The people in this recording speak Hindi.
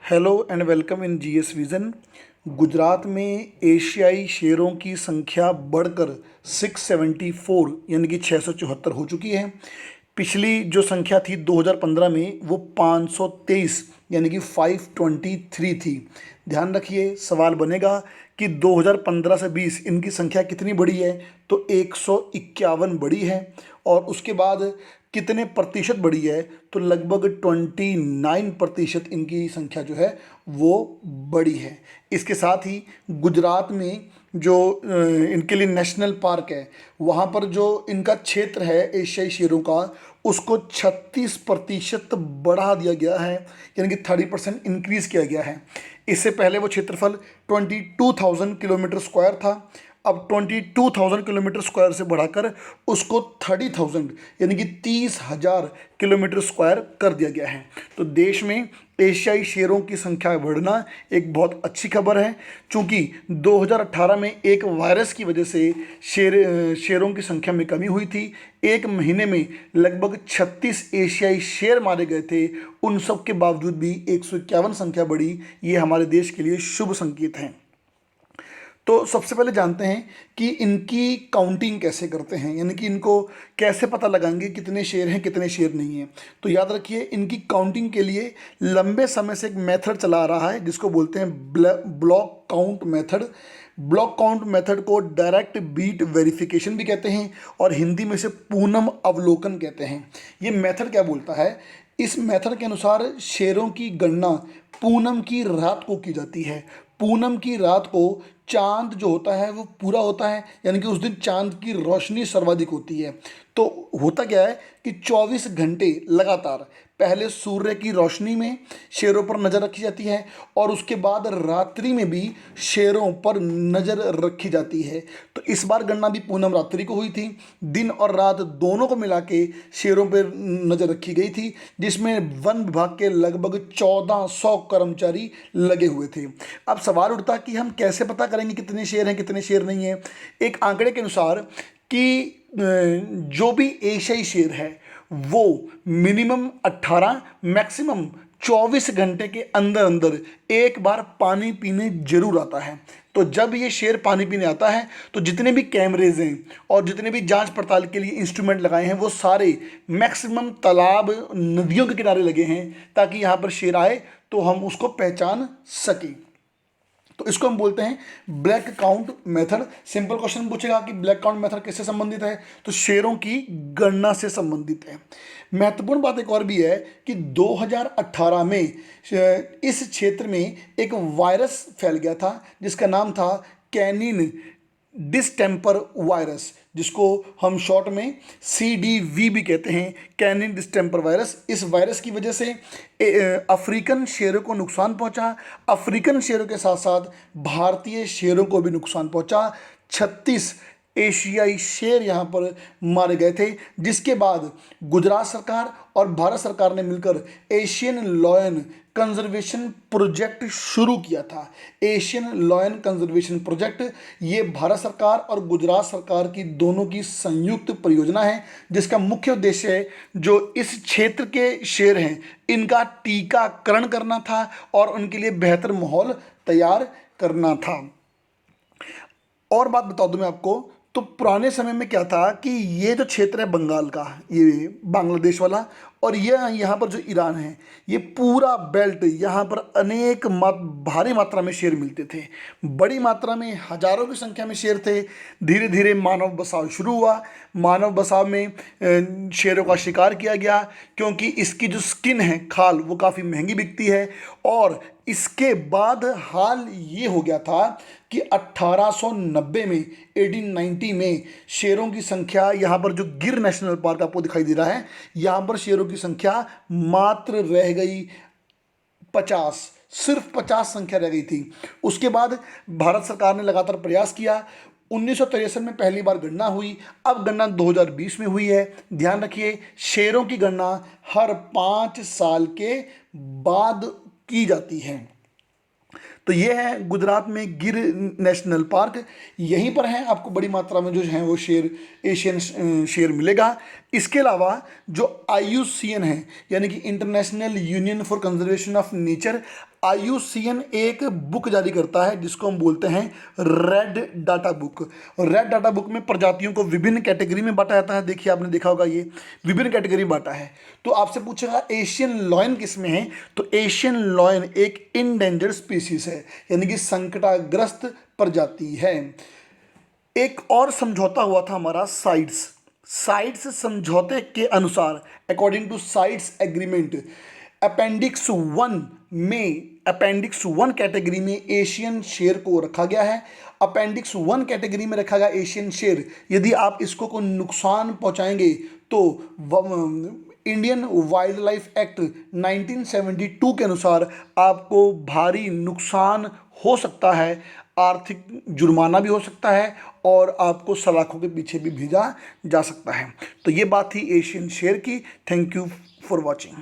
Hello and welcome in GS vision. Gujarat में एशियाई शेरों की संख्या बढ़कर 674 यानी कि 674 हो चुकी है। पिछली जो संख्या थी 2015 में वो 523 यानी कि 523 थी। ध्यान रखिए, सवाल बनेगा कि 2015 से 20 इनकी संख्या कितनी बढ़ी है, तो 151 बढ़ी है। और उसके बाद कितने प्रतिशत बढ़ी है, तो लगभग 29% इनकी संख्या जो है वो बढ़ी है। इसके साथ ही गुजरात में जो इनके लिए नेशनल पार्क है, वहाँ पर जो इनका क्षेत्र है एशियाई शेरों का, उसको 36% बढ़ा दिया गया है, यानी कि 30% इंक्रीज़ किया गया है। इससे पहले वो क्षेत्रफल 22,000 किलोमीटर स्क्वायर था। अब 22,000 किलोमीटर स्क्वायर से बढ़ाकर उसको 30,000 यानी कि 30,000 किलोमीटर स्क्वायर कर दिया गया है। तो देश में एशियाई शेरों की संख्या बढ़ना एक बहुत अच्छी खबर है, क्योंकि 2018 में एक वायरस की वजह से शेरों की संख्या में कमी हुई थी। एक महीने में लगभग 36 एशियाई शेर मारे गए थे। उन सब के बावजूद भी 151 संख्या बढ़ी। ये हमारे देश के लिए शुभ संकेत हैं। तो सबसे पहले जानते हैं कि इनकी काउंटिंग कैसे करते हैं, यानी कि इनको कैसे पता लगाएंगे कितने शेर हैं कितने शेर नहीं हैं। तो याद रखिए, इनकी काउंटिंग के लिए लंबे समय से एक मेथड चला आ रहा है जिसको बोलते हैं block count method. Block count method को डायरेक्ट बीट वेरिफिकेशन भी कहते हैं और हिंदी में से पूनम अवलोकन कहते हैं। ये मेथड क्या बोलता है? इस मेथड के अनुसार शेरों की गणना पूनम की रात को की जाती है। पूनम की रात को चांद जो होता है वो पूरा होता है, यानी कि उस दिन चांद की रोशनी सर्वाधिक होती है। तो होता क्या है कि 24 घंटे लगातार पहले सूर्य की रोशनी में शेरों पर नज़र रखी जाती है और उसके बाद रात्रि में भी शेरों पर नज़र रखी जाती है। तो इस बार गणना भी पूनम रात्रि को हुई थी। दिन और रात दोनों को मिला के शेरों पर नज़र रखी गई थी, जिसमें वन विभाग के लगभग 1400 कर्मचारी लगे हुए थे। अब सवाल उठता कि हम कैसे पता करेंगे कितने शेर हैं कितने शेर नहीं हैं। एक आंकड़े के अनुसार कि जो भी एशियाई शेर है वो मिनिमम 18 मैक्सिमम 24 घंटे के अंदर अंदर एक बार पानी पीने जरूर आता है। तो जब ये शेर पानी पीने आता है तो जितने भी कैमरेज हैं और जितने भी जांच पड़ताल के लिए इंस्ट्रूमेंट लगाए हैं वो सारे मैक्सिमम तालाब नदियों के किनारे लगे हैं, ताकि यहाँ पर शेर आए तो हम उसको पहचान सकें। तो इसको हम बोलते हैं black count method. Simple question पूछेगा कि ब्लैक काउंट मेथड किससे संबंधित है, तो शेरों की गणना से संबंधित है। महत्वपूर्ण बात एक और भी है कि 2018 में इस क्षेत्र में एक वायरस फैल गया था जिसका नाम था कैनिन डिस्टेम्पर वायरस, जिसको हम शॉर्ट में CDV भी कहते हैं, कैनिन डिस्टेम्पर वायरस। इस वायरस की वजह से अफ्रीकन शेरों को नुकसान पहुंचा। अफ्रीकन शेरों के साथ साथ भारतीय शेरों को भी नुकसान पहुंचा। 36 एशियाई शेर यहाँ पर मारे गए थे, जिसके बाद गुजरात सरकार और भारत सरकार ने मिलकर एशियन लॉयन कंजर्वेशन प्रोजेक्ट शुरू किया था। एशियन लॉयन कंजर्वेशन प्रोजेक्ट ये भारत सरकार और गुजरात सरकार की दोनों की संयुक्त परियोजना है, जिसका मुख्य उद्देश्य है जो इस क्षेत्र के शेर हैं इनका टीकाकरण करना था और उनके लिए बेहतर माहौल तैयार करना था। और बात बता दूं मैं आपको, तो पुराने समय में क्या था कि ये जो क्षेत्र है बंगाल का, ये बांग्लादेश वाला, और ये यहाँ पर जो ईरान है, ये पूरा बेल्ट, यहाँ पर अनेक भारी मात्रा में शेर मिलते थे। बड़ी मात्रा में हजारों की संख्या में शेर थे। धीरे धीरे मानव बसाव शुरू हुआ। मानव बसाव में शेरों का शिकार किया गया, क्योंकि इसकी जो स्किन है, खाल, वो काफ़ी महंगी बिकती है। और इसके बाद हाल ये हो गया था कि 1890 में 1890 में शेरों की संख्या, यहाँ पर जो गिर नेशनल पार्क आपको दिखाई दे रहा है, यहाँ पर शेरों की संख्या मात्र रह गई 50, सिर्फ 50 संख्या रह गई थी। उसके बाद भारत सरकार ने लगातार प्रयास किया। 1963 में पहली बार गणना हुई। अब गणना 2020 में हुई है। ध्यान रखिए, शेरों की गणना हर 5 साल के बाद की जाती है। तो ये है गुजरात में गिर नेशनल पार्क। यहीं पर है आपको बड़ी मात्रा में जो है वो शेर, एशियन शेर मिलेगा। इसके अलावा जो IUCN है, यानी कि international union for conservation of nature, IUCN एक बुक जारी करता है जिसको हम बोलते हैं red data book. Red data book में प्रजातियों को विभिन्न कैटेगरी में बांटा जाता है। देखिए आपने देखा होगा ये विभिन्न कैटेगरी में बांटा है। तो आपसे पूछेगा एशियन लॉयन किस में है, तो एशियन लॉयन एक इंडेंजर्ड स्पीसीज है, यानी कि संकटाग्रस्त प्रजाति है। एक और समझौता हुआ था हमारा साइट्स समझौते के अनुसार, according to CITES agreement, appendix 1 category में एशियन शेर को रखा गया है। अपेंडिक्स 1 कैटेगरी में रखा गया एशियन शेर, यदि आप इसको कोई नुकसान पहुंचाएंगे तो इंडियन वाइल्ड लाइफ एक्ट 1972 के अनुसार आपको भारी नुकसान हो सकता है, आर्थिक जुर्माना भी हो सकता है और आपको सलाखों के पीछे भी भेजा जा सकता है। तो ये बात थी एशियन शेर की। Thank you for watching.